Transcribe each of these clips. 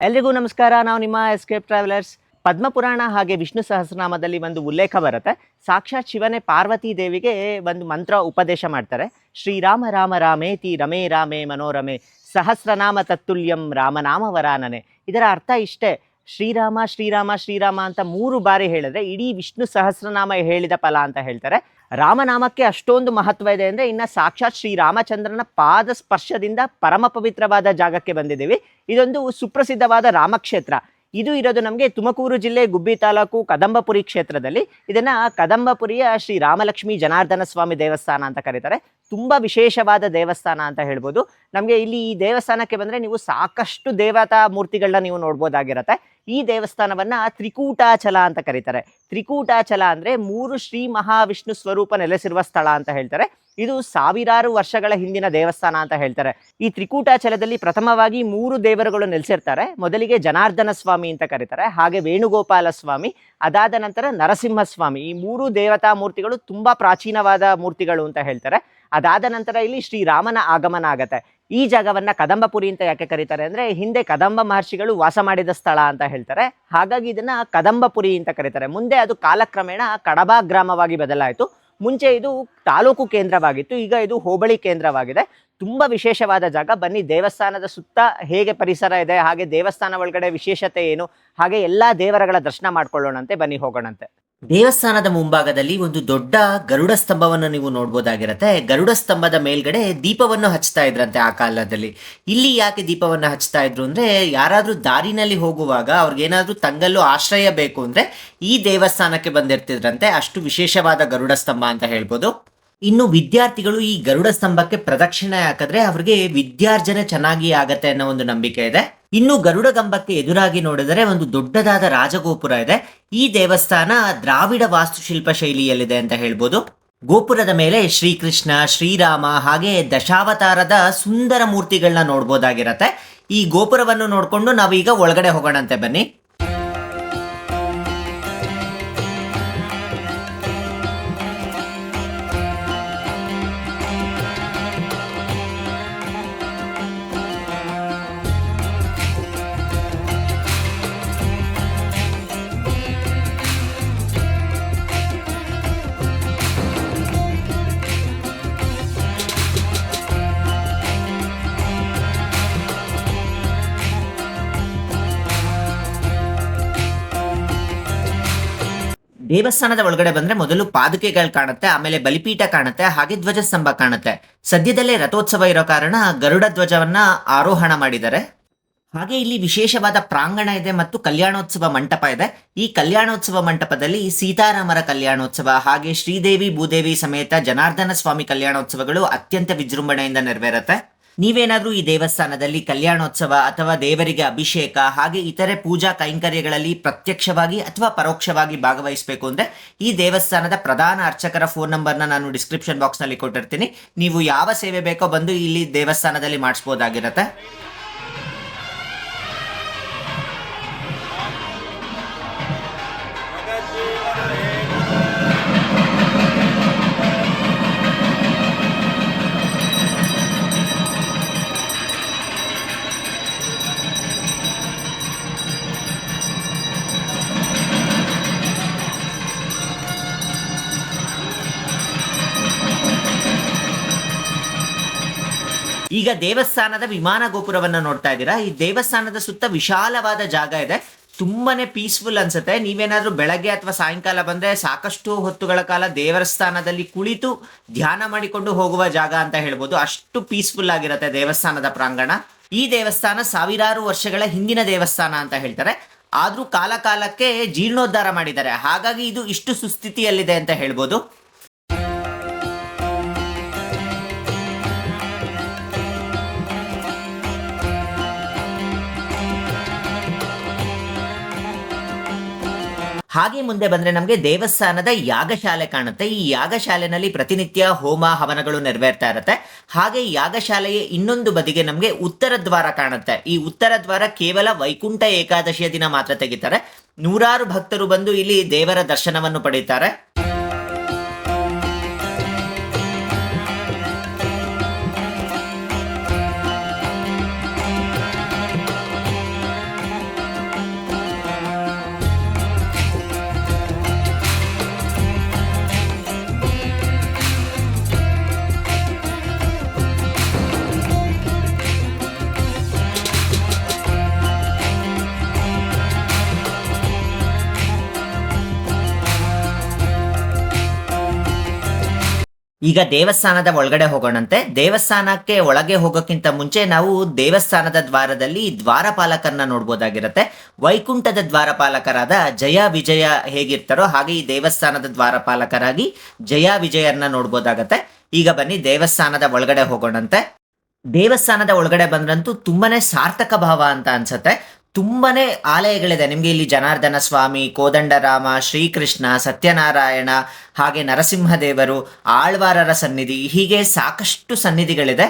ಎಲ್ರಿಗೂ ನಮಸ್ಕಾರ. ನಾವು ನಿಮ್ಮ ಎಸ್ಕೇಪ್ ಟ್ರಾವೆಲರ್ಸ್. ಪದ್ಮಪುರಾಣ ಹಾಗೆ ವಿಷ್ಣು ಸಹಸ್ರನಾಮದಲ್ಲಿ ಒಂದು ಉಲ್ಲೇಖ ಬರುತ್ತೆ. ಸಾಕ್ಷಾತ್ ಶಿವನೇ ಪಾರ್ವತಿ ದೇವಿಗೆ ಒಂದು ಮಂತ್ರ ಉಪದೇಶ ಮಾಡ್ತಾರೆ. ಶ್ರೀರಾಮ ರಾಮ ರಾಮೇತಿ ರಮೇ ರಾಮೇ ಮನೋರಮೆ ಸಹಸ್ರನಾಮ ತತ್ತುಲ್ಯಂ ರಾಮನಾಮ ವರಾನನೆ. ಇದರ ಅರ್ಥ ಇಷ್ಟೇ, ಶ್ರೀರಾಮ ಶ್ರೀರಾಮ ಶ್ರೀರಾಮ ಅಂತ 3 ಬಾರಿ ಹೇಳಿದ್ರೆ ಇಡೀ ವಿಷ್ಣು ಸಹಸ್ರನಾಮ ಹೇಳಿದ ಫಲ ಅಂತ ಹೇಳ್ತಾರೆ. ರಾಮನಾಮಕ್ಕೆ ಅಷ್ಟೊಂದು ಮಹತ್ವ ಇದೆ ಅಂದರೆ ಇನ್ನು ಸಾಕ್ಷಾತ್ ಶ್ರೀರಾಮಚಂದ್ರನ ಪಾದ ಸ್ಪರ್ಶದಿಂದ ಪರಮ ಪವಿತ್ರವಾದ ಜಾಗಕ್ಕೆ ಬಂದಿದ್ದೀವಿ. ಇದೊಂದು ಸುಪ್ರಸಿದ್ಧವಾದ ರಾಮಕ್ಷೇತ್ರ. ಇದು ಇರೋದು ನಮಗೆ ತುಮಕೂರು ಜಿಲ್ಲೆ ಗುಬ್ಬಿ ತಾಲೂಕು ಕದಂಬಪುರಿ ಕ್ಷೇತ್ರದಲ್ಲಿ. ಇದನ್ನು ಕದಂಬಪುರಿಯ ಶ್ರೀ ರಾಮಲಕ್ಷ್ಮಿ ಜನಾರ್ದನ ಸ್ವಾಮಿ ದೇವಸ್ಥಾನ ಅಂತ ಕರೀತಾರೆ. ತುಂಬ ವಿಶೇಷವಾದ ದೇವಸ್ಥಾನ ಅಂತ ಹೇಳ್ಬೋದು. ನಮಗೆ ಇಲ್ಲಿ ಈ ದೇವಸ್ಥಾನಕ್ಕೆ ಬಂದರೆ ನೀವು ಸಾಕಷ್ಟು ದೇವತಾ ಮೂರ್ತಿಗಳನ್ನ ನೀವು ನೋಡ್ಬೋದಾಗಿರುತ್ತೆ. ಈ ದೇವಸ್ಥಾನವನ್ನು ತ್ರಿಕೂಟಾಚಲ ಅಂತ ಕರೀತಾರೆ. ತ್ರಿಕೂಟಾಚಲ ಅಂದರೆ 3 ಶ್ರೀ ಮಹಾವಿಷ್ಣು ಸ್ವರೂಪ ನೆಲೆಸಿರುವ ಸ್ಥಳ ಅಂತ ಹೇಳ್ತಾರೆ. ಇದು ಸಾವಿರಾರು ವರ್ಷಗಳ ಹಿಂದಿನ ದೇವಸ್ಥಾನ ಅಂತ ಹೇಳ್ತಾರೆ. ಈ ತ್ರಿಕೂಟಾಚಲದಲ್ಲಿ ಪ್ರಥಮವಾಗಿ 3 ದೇವರುಗಳು ನೆಲೆಸಿರ್ತಾರೆ. ಮೊದಲಿಗೆ ಜನಾರ್ದನ ಸ್ವಾಮಿ ಅಂತ ಕರೀತಾರೆ, ಹಾಗೆ ವೇಣುಗೋಪಾಲ ಸ್ವಾಮಿ, ಅದಾದ ನಂತರ ನರಸಿಂಹಸ್ವಾಮಿ. ಈ 3 ದೇವತಾ ಮೂರ್ತಿಗಳು ತುಂಬ ಪ್ರಾಚೀನವಾದ ಮೂರ್ತಿಗಳು ಅಂತ ಹೇಳ್ತಾರೆ. ಅದಾದ ನಂತರ ಇಲ್ಲಿ ಶ್ರೀರಾಮನ ಆಗಮನ ಆಗತ್ತೆ. ಈ ಜಾಗವನ್ನು ಕದಂಬಪುರಿ ಅಂತ ಯಾಕೆ ಕರೀತಾರೆ ಅಂದರೆ ಹಿಂದೆ ಕದಂಬ ಮಹರ್ಷಿಗಳು ವಾಸ ಮಾಡಿದ ಸ್ಥಳ ಅಂತ ಹೇಳ್ತಾರೆ. ಹಾಗಾಗಿ ಇದನ್ನು ಕದಂಬಪುರಿ ಅಂತ ಕರೀತಾರೆ. ಮುಂದೆ ಅದು ಕಾಲಕ್ರಮೇಣ ಕಡಬ ಗ್ರಾಮವಾಗಿ ಬದಲಾಯಿತು. ಮುಂಚೆ ಇದು ತಾಲೂಕು ಕೇಂದ್ರವಾಗಿತ್ತು, ಈಗ ಇದು ಹೋಬಳಿ ಕೇಂದ್ರವಾಗಿದೆ. ತುಂಬ ವಿಶೇಷವಾದ ಜಾಗ. ಬನ್ನಿ, ದೇವಸ್ಥಾನದ ಸುತ್ತ ಹೇಗೆ ಪರಿಸರ ಇದೆ, ಹಾಗೆ ದೇವಸ್ಥಾನ ಒಳಗಡೆ ವಿಶೇಷತೆ ಏನು, ಹಾಗೆ ಎಲ್ಲ ದೇವರುಗಳ ದರ್ಶನ ಮಾಡ್ಕೊಳ್ಳೋಣಂತೆ. ಬನ್ನಿ ಹೋಗೋಣಂತೆ. ದೇವಸ್ಥಾನದ ಮುಂಭಾಗದಲ್ಲಿ ಒಂದು ದೊಡ್ಡ ಗರುಡ ಸ್ತಂಭವನ್ನು ನೀವು ನೋಡ್ಬೋದಾಗಿರುತ್ತೆ. ಗರುಡ ಸ್ತಂಭದ ಮೇಲ್ಗಡೆ ದೀಪವನ್ನು ಹಚ್ತಾ ಇದ್ರಂತೆ ಆ ಕಾಲದಲ್ಲಿ. ಇಲ್ಲಿ ಯಾಕೆ ದೀಪವನ್ನು ಹಚ್ತಾ ಇದ್ರು ಅಂದ್ರೆ, ಯಾರಾದ್ರೂ ದಾರಿನಲ್ಲಿ ಹೋಗುವಾಗ ಅವ್ರಿಗೇನಾದ್ರೂ ತಂಗಲು ಆಶ್ರಯ ಬೇಕು ಅಂದ್ರೆ ಈ ದೇವಸ್ಥಾನಕ್ಕೆ ಬಂದಿರ್ತಿದ್ರಂತೆ. ಅಷ್ಟು ವಿಶೇಷವಾದ ಗರುಡ ಸ್ತಂಭ ಅಂತ ಹೇಳ್ಬೋದು. ಇನ್ನು ವಿದ್ಯಾರ್ಥಿಗಳು ಈ ಗರುಡ ಸ್ತಂಭಕ್ಕೆ ಪ್ರದಕ್ಷಿಣೆ ಹಾಕಿದ್ರೆ ಅವ್ರಿಗೆ ವಿದ್ಯಾರ್ಜನೆ ಚೆನ್ನಾಗಿ ಆಗತ್ತೆ ಅನ್ನೋ ಒಂದು ನಂಬಿಕೆ ಇದೆ. ಇನ್ನು ಗರುಡ ಗಂಬಕ್ಕೆ ಎದುರಾಗಿ ನೋಡಿದರೆ ಒಂದು ದೊಡ್ಡದಾದ ರಾಜಗೋಪುರ ಇದೆ. ಈ ದೇವಸ್ಥಾನ ದ್ರಾವಿಡ ವಾಸ್ತುಶಿಲ್ಪ ಶೈಲಿಯಲ್ಲಿದೆ ಅಂತ ಹೇಳ್ಬೋದು. ಗೋಪುರದ ಮೇಲೆ ಶ್ರೀಕೃಷ್ಣ, ಶ್ರೀರಾಮ ಹಾಗೆ ದಶಾವತಾರದ ಸುಂದರ ಮೂರ್ತಿಗಳನ್ನ ನೋಡ್ಬೋದಾಗಿರತ್ತೆ. ಈ ಗೋಪುರವನ್ನು ನೋಡ್ಕೊಂಡು ನಾವೀಗ ಒಳಗಡೆ ಹೋಗೋಣಂತೆ. ಬನ್ನಿ. ದೇವಸ್ಥಾನದ ಒಳಗಡೆ ಬಂದ್ರೆ ಮೊದಲು ಪಾದುಕೆಗಳು ಕಾಣುತ್ತೆ, ಆಮೇಲೆ ಬಲಿಪೀಠ ಕಾಣುತ್ತೆ, ಹಾಗೆ ಧ್ವಜಸ್ತಂಭ ಕಾಣುತ್ತೆ. ಸದ್ಯದಲ್ಲೇ ರಥೋತ್ಸವ ಇರೋ ಕಾರಣ ಗರುಡ ಧ್ವಜವನ್ನ ಆರೋಹಣ ಮಾಡಿದ್ದಾರೆ. ಹಾಗೆ ಇಲ್ಲಿ ವಿಶೇಷವಾದ ಪ್ರಾಂಗಣ ಇದೆ ಮತ್ತು ಕಲ್ಯಾಣೋತ್ಸವ ಮಂಟಪ ಇದೆ. ಈ ಕಲ್ಯಾಣೋತ್ಸವ ಮಂಟಪದಲ್ಲಿ ಸೀತಾರಾಮರ ಕಲ್ಯಾಣೋತ್ಸವ ಹಾಗೆ ಶ್ರೀದೇವಿ ಭೂದೇವಿ ಸಮೇತ ಜನಾರ್ದನ ಸ್ವಾಮಿ ಕಲ್ಯಾಣೋತ್ಸವಗಳು ಅತ್ಯಂತ ವಿಜೃಂಭಣೆಯಿಂದ ನೆರವೇರುತ್ತೆ. ನೀವೇನಾದ್ರೂ ಈ ದೇವಸ್ಥಾನದಲ್ಲಿ ಕಲ್ಯಾಣೋತ್ಸವ ಅಥವಾ ದೇವರಿಗೆ ಅಭಿಷೇಕ ಹಾಗೆ ಇತರೆ ಪೂಜಾ ಕೈಂಕರ್ಯಗಳಲ್ಲಿ ಪ್ರತ್ಯಕ್ಷವಾಗಿ ಅಥವಾ ಪರೋಕ್ಷವಾಗಿ ಭಾಗವಹಿಸಬೇಕು ಅಂದ್ರೆ ಈ ದೇವಸ್ಥಾನದ ಪ್ರಧಾನ ಅರ್ಚಕರ ಫೋನ್ ನಂಬರ್ನ ನಾನು ಡಿಸ್ಕ್ರಿಪ್ಷನ್ ಬಾಕ್ಸ್ ನಲ್ಲಿ ಕೊಟ್ಟಿರ್ತೀನಿ. ನೀವು ಯಾವ ಸೇವೆ ಬೇಕೋ ಬಂದು ಇಲ್ಲಿ ದೇವಸ್ಥಾನದಲ್ಲಿ ಮಾಡಿಸ್ಬೋದಾಗಿರತ್ತೆ. ಈಗ ದೇವಸ್ಥಾನದ ವಿಮಾನ ಗೋಪುರವನ್ನ ನೋಡ್ತಾ ಇದ್ದೀರಾ. ಈ ದೇವಸ್ಥಾನದ ಸುತ್ತ ವಿಶಾಲವಾದ ಜಾಗ ಇದೆ. ತುಂಬಾನೇ ಪೀಸ್ಫುಲ್ ಅನ್ಸುತ್ತೆ. ನೀವೇನಾದ್ರೂ ಬೆಳಗ್ಗೆ ಅಥವಾ ಸಾಯಂಕಾಲ ಬಂದ್ರೆ ಸಾಕಷ್ಟು ಹೊತ್ತುಗಳ ಕಾಲ ದೇವಸ್ಥಾನದಲ್ಲಿ ಕುಳಿತು ಧ್ಯಾನ ಮಾಡಿಕೊಂಡು ಹೋಗುವ ಜಾಗ ಅಂತ ಹೇಳ್ಬೋದು. ಅಷ್ಟು ಪೀಸ್ಫುಲ್ ಆಗಿರುತ್ತೆ ದೇವಸ್ಥಾನದ ಪ್ರಾಂಗಣ. ಈ ದೇವಸ್ಥಾನ ಸಾವಿರಾರು ವರ್ಷಗಳ ಹಿಂದಿನ ದೇವಸ್ಥಾನ ಅಂತ ಹೇಳ್ತಾರೆ. ಆದ್ರೂ ಕಾಲ ಕಾಲಕ್ಕೆ ಜೀರ್ಣೋದ್ಧಾರ ಮಾಡಿದ್ದಾರೆ, ಹಾಗಾಗಿ ಇದು ಇಷ್ಟು ಸುಸ್ಥಿತಿಯಲ್ಲಿದೆ ಅಂತ ಹೇಳ್ಬೋದು. ಹಾಗೆ ಮುಂದೆ ಬಂದ್ರೆ ನಮಗೆ ದೇವಸ್ಥಾನದ ಯಾಗಶಾಲೆ ಕಾಣುತ್ತೆ. ಈ ಯಾಗಶಾಲೆನಲ್ಲಿ ಪ್ರತಿನಿತ್ಯ ಹೋಮ ಹವನಗಳು ನೆರವೇರ್ತಾ ಇರುತ್ತೆ. ಹಾಗೆ ಯಾಗಶಾಲೆಯ ಇನ್ನೊಂದು ಬದಿಗೆ ನಮಗೆ ಉತ್ತರ ದ್ವಾರ ಕಾಣುತ್ತೆ. ಈ ಉತ್ತರ ದ್ವಾರ ಕೇವಲ ವೈಕುಂಠ ಏಕಾದಶಿಯ ದಿನ ಮಾತ್ರ ತೆಗಿತಾರೆ. ನೂರಾರು ಭಕ್ತರು ಬಂದು ಇಲ್ಲಿ ದೇವರ ದರ್ಶನವನ್ನು ಪಡೆಯುತ್ತಾರೆ. ಈಗ ದೇವಸ್ಥಾನದ ಒಳಗಡೆ ಹೋಗೋಣಂತೆ. ದೇವಸ್ಥಾನಕ್ಕೆ ಒಳಗೆ ಹೋಗೋಕ್ಕಿಂತ ಮುಂಚೆ ನಾವು ದೇವಸ್ಥಾನದ ದ್ವಾರದಲ್ಲಿ ದ್ವಾರಪಾಲಕರನ್ನ ನೋಡ್ಬೋದಾಗಿರುತ್ತೆ. ವೈಕುಂಠದ ದ್ವಾರಪಾಲಕರಾದ ಜಯ ವಿಜಯ ಹೇಗಿರ್ತಾರೋ ಹಾಗೆ ಈ ದೇವಸ್ಥಾನದ ದ್ವಾರಪಾಲಕರಾಗಿ ಜಯ ವಿಜಯರನ್ನ ನೋಡ್ಬೋದಾಗತ್ತೆ. ಈಗ ಬನ್ನಿ ದೇವಸ್ಥಾನದ ಒಳಗಡೆ ಹೋಗೋಣಂತೆ. ದೇವಸ್ಥಾನದ ಒಳಗಡೆ ಬಂದ್ರಂತೂ ತುಂಬಾನೇ ಸಾರ್ಥಕ ಭಾವ ಅಂತ ಅನ್ಸುತ್ತೆ. ತುಂಬಾನೇ ಆಲಯಗಳಿದೆ ನಿಮಗೆ ಇಲ್ಲಿ. ಜನಾರ್ದನ ಸ್ವಾಮಿ, ಕೋದಂಡರಾಮ, ಶ್ರೀಕೃಷ್ಣ, ಸತ್ಯನಾರಾಯಣ, ಹಾಗೆ ನರಸಿಂಹದೇವರು, ಆಳ್ವಾರರ ಸನ್ನಿಧಿ, ಹೀಗೆ ಸಾಕಷ್ಟು ಸನ್ನಿಧಿಗಳಿದೆ.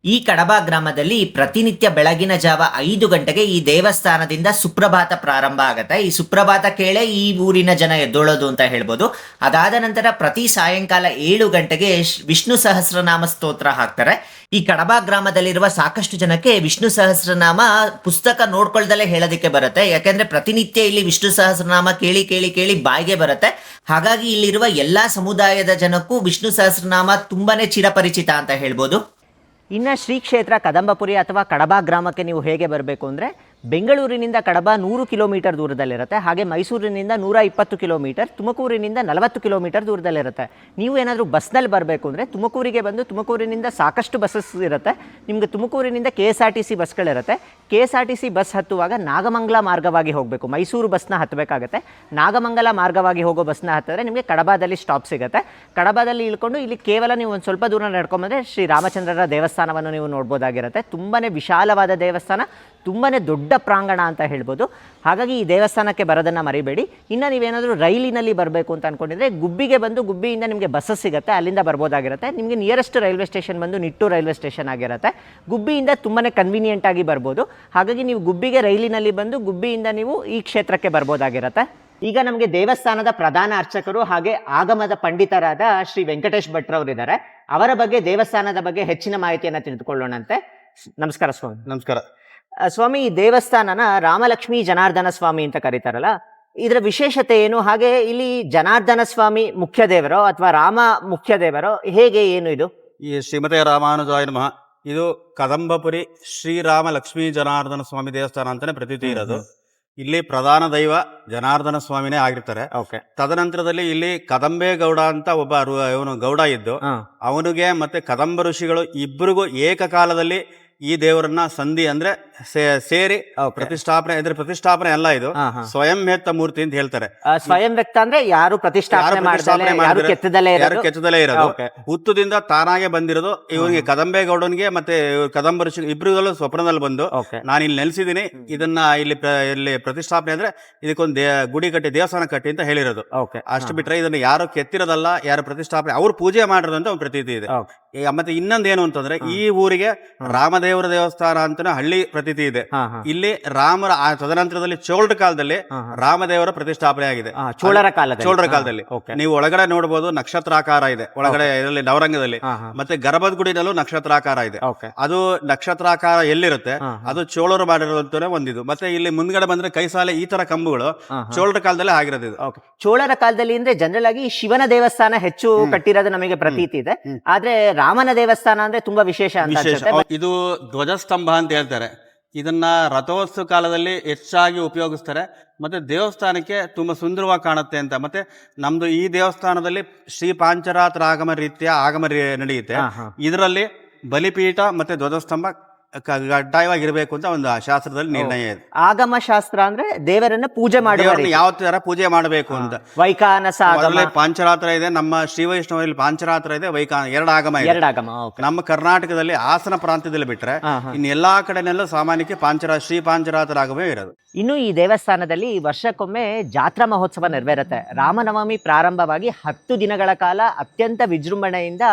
ಈ ಕಡಬ ಗ್ರಾಮದಲ್ಲಿ ಪ್ರತಿನಿತ್ಯ ಬೆಳಗಿನ ಜಾವ 5 ಗಂಟೆಗೆ ಈ ದೇವಸ್ಥಾನದಿಂದ ಸುಪ್ರಭಾತ ಪ್ರಾರಂಭ ಆಗುತ್ತೆ. ಈ ಸುಪ್ರಭಾತ ಕೇಳೇ ಈ ಊರಿನ ಜನ ಎದ್ದೊಳೋದು ಅಂತ ಹೇಳ್ಬೋದು. ಅದಾದ ನಂತರ ಪ್ರತಿ ಸಾಯಂಕಾಲ 7 ಗಂಟೆಗೆ ವಿಷ್ಣು ಸಹಸ್ರನಾಮ ಸ್ತೋತ್ರ ಹಾಕ್ತಾರೆ. ಈ ಕಡಬ ಗ್ರಾಮದಲ್ಲಿರುವ ಸಾಕಷ್ಟು ಜನಕ್ಕೆ ವಿಷ್ಣು ಸಹಸ್ರನಾಮ ಪುಸ್ತಕ ನೋಡ್ಕೊಳ್ದಲ್ಲೇ ಹೇಳೋದಕ್ಕೆ ಬರುತ್ತೆ. ಯಾಕೆಂದ್ರೆ ಪ್ರತಿನಿತ್ಯ ಇಲ್ಲಿ ವಿಷ್ಣು ಸಹಸ್ರನಾಮ ಕೇಳಿ ಕೇಳಿ ಕೇಳಿ ಬಾಯಿಗೆ ಬರುತ್ತೆ. ಹಾಗಾಗಿ ಇಲ್ಲಿರುವ ಎಲ್ಲಾ ಸಮುದಾಯದ ಜನಕ್ಕೂ ವಿಷ್ಣು ಸಹಸ್ರನಾಮ ತುಂಬಾನೇ ಚಿರಪರಿಚಿತ ಅಂತ ಹೇಳ್ಬೋದು. ಇನ್ನು ಶ್ರೀ ಕ್ಷೇತ್ರ ಕದಂಬಪುರಿ ಅಥವಾ ಕಡಬ ಗ್ರಾಮಕ್ಕೆ ನೀವು ಹೇಗೆ ಬರಬೇಕು ಅಂದರೆ ಬೆಂಗಳೂರಿನಿಂದ ಕಡಬ 100 ಕಿಲೋಮೀಟರ್ ದೂರದಲ್ಲಿರುತ್ತೆ. ಹಾಗೆ ಮೈಸೂರಿನಿಂದ 120 ಕಿಲೋಮೀಟರ್, ತುಮಕೂರಿನಿಂದ 40 ಕಿಲೋಮೀಟರ್ ದೂರದಲ್ಲಿರುತ್ತೆ. ನೀವು ಏನಾದರೂ ಬಸ್ನಲ್ಲಿ ಬರಬೇಕು ಅಂದರೆ ತುಮಕೂರಿಗೆ ಬಂದು ತುಮಕೂರಿನಿಂದ ಸಾಕಷ್ಟು ಬಸ್ಸಸ್ ಇರುತ್ತೆ. ನಿಮಗೆ ತುಮಕೂರಿನಿಂದ KSRTC ಬಸ್ಗಳಿರುತ್ತೆ. KSRTC ಬಸ್ ಹತ್ತುವಾಗ ನಾಗಮಂಗಲ ಮಾರ್ಗವಾಗಿ ಹೋಗಬೇಕು. ಮೈಸೂರು ಬಸ್ನ ಹತ್ತಬೇಕಾಗತ್ತೆ. ನಾಗಮಂಗಲ ಮಾರ್ಗವಾಗಿ ಹೋಗೋ ಬಸ್ನ ಹತ್ತಿದ್ರೆ ನಿಮಗೆ ಕಡಬದಲ್ಲಿ ಸ್ಟಾಪ್ ಸಿಗುತ್ತೆ. ಕಡಬದಲ್ಲಿ ಇಳ್ಕೊಂಡು ಇಲ್ಲಿ ಕೇವಲ ನೀವು ಒಂದು ಸ್ವಲ್ಪ ದೂರ ನಡ್ಕೊಂಬಂದರೆ ಶ್ರೀ ರಾಮಚಂದ್ರರ ದೇವಸ್ಥಾನವನ್ನು ನೀವು ನೋಡ್ಬೋದಾಗಿರುತ್ತೆ. ತುಂಬಾ ವಿಶಾಲವಾದ ದೇವಸ್ಥಾನ, ತುಂಬಾ ದೊಡ್ಡ ಪ್ರಾಂಗಣ ಅಂತ ಹೇಳ್ಬೋದು. ಹಾಗಾಗಿ ಈ ದೇವಸ್ಥಾನಕ್ಕೆ ಬರೋದನ್ನು ಮರಿಬೇಡಿ. ಇನ್ನು ನೀವೇನಾದರೂ ರೈಲಿನಲ್ಲಿ ಬರಬೇಕು ಅಂತ ಅಂದ್ಕೊಂಡಿದ್ರೆ ಗುಬ್ಬಿಗೆ ಬಂದು ಗುಬ್ಬಿಯಿಂದ ನಿಮಗೆ ಬಸ್ಸಸ್ ಸಿಗುತ್ತೆ, ಅಲ್ಲಿಂದ ಬರ್ಬೋದಾಗಿರುತ್ತೆ. ನಿಮಗೆ ನಿಯರೆಸ್ಟ್ ರೈಲ್ವೆ ಸ್ಟೇಷನ್ ಬಂದು ನಿಟ್ಟೂರು ರೈಲ್ವೆ ಸ್ಟೇಷನ್ ಆಗಿರುತ್ತೆ. ಗುಬ್ಬಿಯಿಂದ ತುಂಬಾ ಕನ್ವೀನಿಯೆಂಟ್ ಆಗಿ ಬರ್ಬೋದು. ಹಾಗಾಗಿ ನೀವು ಗುಬ್ಬಿಗೆ ರೈಲಿನಲ್ಲಿ ಬಂದು ಗುಬ್ಬಿಯಿಂದ ನೀವು ಈ ಕ್ಷೇತ್ರಕ್ಕೆ ಬರ್ಬೋದಾಗಿರುತ್ತೆ. ಈಗ ನಮಗೆ ದೇವಸ್ಥಾನದ ಪ್ರಧಾನ ಅರ್ಚಕರು ಹಾಗೆ ಆಗಮದ ಪಂಡಿತರಾದ ಶ್ರೀ ವೆಂಕಟೇಶ್ ಭಟ್ರವರಿದ್ದಾರೆ. ಅವರ ಬಗ್ಗೆ, ದೇವಸ್ಥಾನದ ಬಗ್ಗೆ ಹೆಚ್ಚಿನ ಮಾಹಿತಿಯನ್ನು ತಿಳಿದುಕೊಳ್ಳೋಣಂತೆ. ನಮಸ್ಕಾರ ಸ್ವಾಮಿ. ನಮಸ್ಕಾರ ಸ್ವಾಮಿ, ಈ ದೇವಸ್ಥಾನನ ರಾಮಲಕ್ಷ್ಮೀ ಜನಾರ್ದನ ಸ್ವಾಮಿ ಅಂತ ಕರೀತಾರಲ್ಲ, ಇದರ ವಿಶೇಷತೆ ಏನು? ಹಾಗೆ ಇಲ್ಲಿ ಜನಾರ್ದನ ಸ್ವಾಮಿ ಮುಖ್ಯ ದೇವರೋ ಅಥವಾ ರಾಮ ಮುಖ್ಯ ದೇವರೋ, ಹೇಗೆ, ಏನು ಇದು? ಈ ಶ್ರೀಮತೆ ರಾಮಾನುಜಾಯ ನಮಃ. ಇದು ಕದಂಬಪುರಿ ಶ್ರೀರಾಮ ಲಕ್ಷ್ಮೀ ಜನಾರ್ದನ ಸ್ವಾಮಿ ದೇವಸ್ಥಾನ ಅಂತಾನೆ ಪ್ರತೀತಿ ಇರೋದು. ಇಲ್ಲಿ ಪ್ರಧಾನ ದೈವ ಜನಾರ್ದನ ಸ್ವಾಮಿನೇ ಆಗಿರ್ತಾರೆ. ತದನಂತರದಲ್ಲಿ ಇಲ್ಲಿ ಕದಂಬೆ ಗೌಡ ಅಂತ ಒಬ್ಬ ಇವನು ಗೌಡ ಇದ್ದು, ಅವನಿಗೆ ಮತ್ತೆ ಕದಂಬ ಋಷಿಗಳು ಇಬ್ಬರಿಗೂ ಏಕಕಾಲದಲ್ಲಿ ಈ ದೇವರನ್ನ ಸಂಧಿ ಅಂದ್ರೆ ಸೇರಿ ಪ್ರತಿಷ್ಠಾಪನೆ. ಇದ್ರ ಪ್ರತಿಷ್ಠಾಪನೆ ಅಲ್ಲ, ಇದು ಸ್ವಯಂ ವ್ಯಕ್ತ ಮೂರ್ತಿ ಅಂತ ಹೇಳ್ತಾರೆ. ಸ್ವಯಂ ವ್ಯಕ್ತ ಅಂದ್ರೆ ಯಾರು ಪ್ರತಿಷ್ಠಾಪನೆ ಯಾರು ಕೆತ್ತದಲ್ಲೇ ಇರೋದು, ಹುತ್ತದಿಂದ ತಾನಾಗೆ ಬಂದಿರೋದು. ಇವನಿಗೆ ಕದಂಬೆ ಗೌಡನ್ಗೆ ಮತ್ತೆ ಕದಂಬ ಋಷಿ ಇಬ್ಬರಿಗಲ್ಲೂ ಸ್ವಪ್ನದಲ್ಲಿ ಬಂದು ನಾನು ಇಲ್ಲಿ ನೆಲೆಸಿದೀನಿ, ಇದನ್ನ ಇಲ್ಲಿ ಪ್ರತಿಷ್ಠಾಪನೆ ಅಂದ್ರೆ ಇದಕ್ಕೊಂದು ಗುಡಿ ಕಟ್ಟಿ ದೇವಸ್ಥಾನ ಕಟ್ಟಿ ಅಂತ ಹೇಳಿರೋದು. ಅಷ್ಟು ಬಿಟ್ರೆ ಇದನ್ನ ಯಾರು ಕೆತ್ತಿರೋದಲ್ಲ, ಯಾರು ಪ್ರತಿಷ್ಠಾಪನೆ ಅವ್ರು ಪೂಜೆ ಮಾಡಿರೋದು ಅಂತ ಒಂದು ಪ್ರತೀತಿ ಇದೆ. ಮತ್ತೆ ಇನ್ನೊಂದೇನು ಅಂತಂದ್ರೆ ಈ ಊರಿಗೆ ರಾಮದೇವರ ದೇವಸ್ಥಾನ ಅಂತಾನೆ ಹಳ್ಳಿ ಪ್ರತೀತಿ ಇದೆ. ಇಲ್ಲಿ ರಾಮರ ತದನಂತರದಲ್ಲಿ ಚೋಳರ ಕಾಲದಲ್ಲಿ ರಾಮದೇವರ ಪ್ರತಿಷ್ಠಾಪನೆ ಆಗಿದೆ. ಚೋಳರ ಕಾಲದಲ್ಲಿ ನೀವು ಒಳಗಡೆ ನೋಡಬಹುದು, ನಕ್ಷತ್ರಾಕಾರ ಇದೆ ಒಳಗಡೆ ಇದರಲ್ಲಿ ನವರಂಗದಲ್ಲಿ. ಮತ್ತೆ ಗರ್ಭದ ಗುಡಿನಲ್ಲೂ ನಕ್ಷತ್ರಾಕಾರ ಇದೆ. ಅದು ನಕ್ಷತ್ರಾಕಾರ ಎಲ್ಲಿರುತ್ತೆ ಅದು ಚೋಳರು ಮಾಡಿರೋದಂತಾನೆ ಒಂದಿದು. ಮತ್ತೆ ಇಲ್ಲಿ ಮುಂದ್ಗಡೆ ಬಂದ್ರೆ ಕೈಸಾಲೆ ಈ ತರ ಕಂಬಗಳು ಚೋಳರ ಕಾಲದಲ್ಲಿ ಆಗಿರೋದು. ಇದು ಚೋಳರ ಕಾಲದಲ್ಲಿ ಅಂದ್ರೆ ಜನರಲ್ ಆಗಿ ಶಿವನ ದೇವಸ್ಥಾನ ಹೆಚ್ಚು ಕಟ್ಟಿರೋದು ನಮಗೆ ಪ್ರತೀತಿ ಇದೆ. ಆದ್ರೆ ರಾಮನ ದೇವಸ್ಥಾನ ಅಂದ್ರೆ ತುಂಬಾ ವಿಶೇಷ ಅಂತ. ಇದು ಧ್ವಜಸ್ತಂಭ ಅಂತ ಹೇಳ್ತಾರೆ. ಇದನ್ನ ರಥೋತ್ಸವ ಕಾಲದಲ್ಲಿ ಹೆಚ್ಚಾಗಿ ಉಪಯೋಗಿಸ್ತಾರೆ. ಮತ್ತೆ ದೇವಸ್ಥಾನಕ್ಕೆ ತುಂಬಾ ಸುಂದರವಾಗಿ ಕಾಣುತ್ತೆ ಅಂತ. ಮತ್ತೆ ನಮ್ದು ಈ ದೇವಸ್ಥಾನದಲ್ಲಿ ಶ್ರೀ ಪಾಂಚರಾತ್ರ ಆಗಮ ರೀತಿಯ ಆಗಮ ನಡೆಯುತ್ತೆ. ಇದರಲ್ಲಿ ಬಲಿಪೀಠ ಮತ್ತೆ ಧ್ವಜಸ್ತಂಭ ಕಡ್ಡಾಯವಾಗಿರ್ಬೇಕು ಅಂತ ಒಂದು ಶಾಸ್ತ್ರದಲ್ಲಿ ನಿರ್ಣಯ ಇದೆ. ಆಗಮ ಶಾಸ್ತ್ರ ಅಂದ್ರೆ ದೇವರನ್ನ ಪೂಜೆ ಮಾಡುವ ದೇವರನ್ನ ಯಾವ ತರ ಪೂಜೆ ಮಾಡಬೇಕು ಅಂತ. ವೈಖಾನಸ ಆಗಮ, ಮೊದಲೇ ಪಾಂಚರಾತ್ರ ಇದೆ, ನಮ್ಮ ಶ್ರೀ ವೈಷ್ಣವರಲ್ಲಿ ಪಾಂಚರಾತ್ರ ಇದೆ, ಎರಡು ಆಗಮ ಇದೆ. ಎರಡು ಆಗಮ. ನಮ್ಮ ಕರ್ನಾಟಕದಲ್ಲಿ ಹಾಸನ ಪ್ರಾಂತ್ಯದಲ್ಲಿ ಬಿಟ್ರೆ ಇನ್ನು ಎಲ್ಲಾ ಕಡೆನೆಲ್ಲ ಸಾಮಾನ್ಯಕ್ಕೆ ಶ್ರೀ ಪಾಂಚರಾತ್ರ ಆಗಮೇ ಇರೋದು. ಇನ್ನು ಈ ದೇವಸ್ಥಾನದಲ್ಲಿ ವರ್ಷಕ್ಕೊಮ್ಮೆ ಜಾತ್ರಾ ಮಹೋತ್ಸವ ನೆರವೇರುತ್ತೆ. ರಾಮನವಮಿ ಪ್ರಾರಂಭವಾಗಿ 10 ದಿನಗಳ ಕಾಲ ಅತ್ಯಂತ ವಿಜೃಂಭಣೆಯಿಂದ